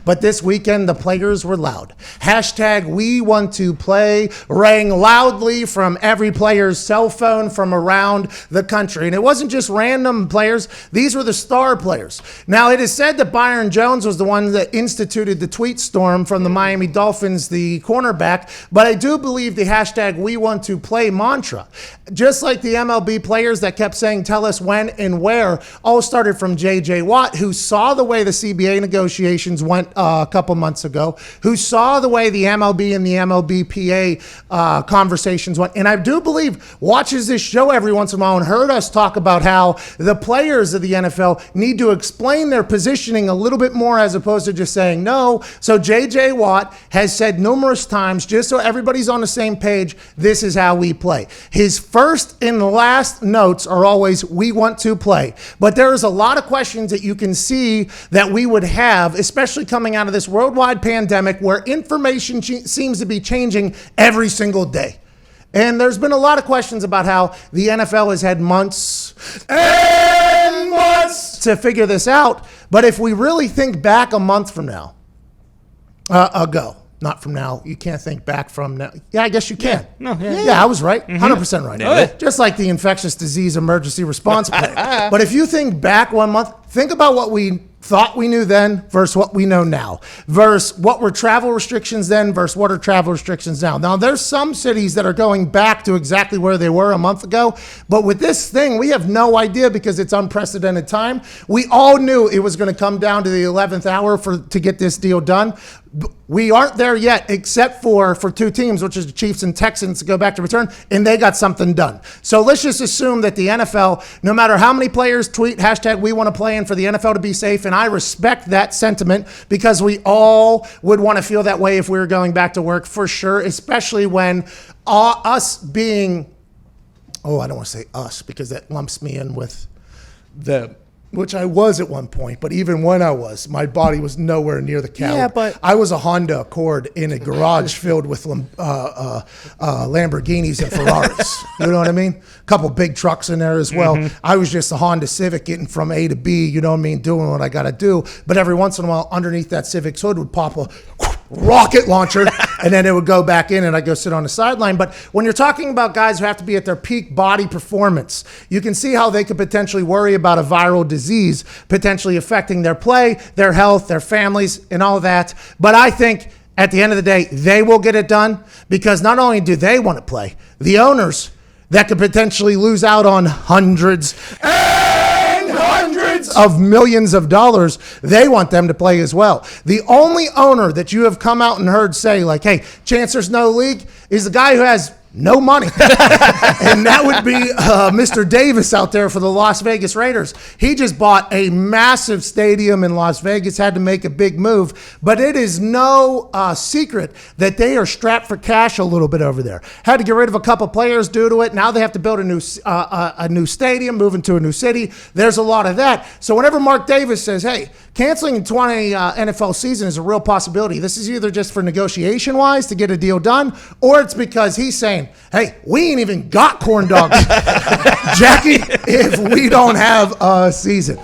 but this weekend the players were loud. Hashtag we want to play rang loudly from every player's cell phone from around the country. And it wasn't just random players. These were the star players. Now, it is said that Byron Jones was the one that instituted the tweet storm from the Miami Dolphins, the cornerback, but I do believe the hashtag we want to play mantra, just like the MLB players that kept saying, tell us when and where, all started from J.J. Watt, who saw the way the CBA negotiations went a couple months ago, who saw the way the MLB and the MLBPA conversations went. And I do believe watches this show every once in a while and heard us talk about how the players of the NFL need to explain their positioning a little bit more as opposed to just saying no. So J.J. Watt has said numerous times, just so everybody's on the same page, this is how we play. His first and last notes are always, we want to play. But there is a lot of questions that you can see that we would have, especially coming out of this worldwide pandemic where information seems to be changing every single day. And there's been a lot of questions about how the NFL has had months and months to figure this out. But if we really think back a month from now, ago, not from now, you can't think back from now. Yeah, I guess you can. Yeah, I was right. 100% right. Yeah. Just like the infectious disease emergency response plan. But if you think back 1 month, think about what we thought we knew then versus what we know now, versus what were travel restrictions then versus what are travel restrictions now. Now, there's some cities that are going back to exactly where they were a month ago, but with this thing, we have no idea because it's unprecedented time. We all knew it was going to come down to the 11th hour to get this deal done. We aren't there yet, except for two teams, which is the Chiefs and Texans, to go back to return, and they got something done. So let's just assume that the NFL, no matter how many players tweet hashtag we want to play in for the NFL to be safe, and I respect that sentiment because we all would want to feel that way if we were going back to work for sure, especially when us being, I don't want to say us because that lumps me in with them, which I was at one point, but even when I was, my body was nowhere near the caliber. Yeah, but I was a Honda Accord in a garage filled with Lamborghinis and Ferraris. You know what I mean? A couple big trucks in there as well. I was just a Honda Civic getting from A to B, you know what I mean, doing what I got to do. But every once in a while, underneath that Civic's hood would pop a rocket launcher, and then it would go back in, and I'd go sit on the sideline. But when you're talking about guys who have to be at their peak body performance, you can see how they could potentially worry about a viral disease potentially affecting their play, their health, their families, and all that. But I think at the end of the day, they will get it done because not only do they want to play, the owners that could potentially lose out on hundreds and hundreds of millions of dollars, they want them to play as well. The only owner that you have come out and heard say like, hey, chance there's no league is the guy who has no money. And that would be Mr. Davis out there for the Las Vegas Raiders. He just bought a massive stadium in Las Vegas, had to make a big move. But it is no secret that they are strapped for cash a little bit over there. Had to get rid of a couple players due to it. Now they have to build a new stadium, move into a new city. There's a lot of that. So whenever Mark Davis says, hey, canceling the 20 NFL season is a real possibility. This is either just for negotiation-wise to get a deal done, or it's because he's saying, hey, we ain't even got corn dogs, Jackie, if we don't have a season.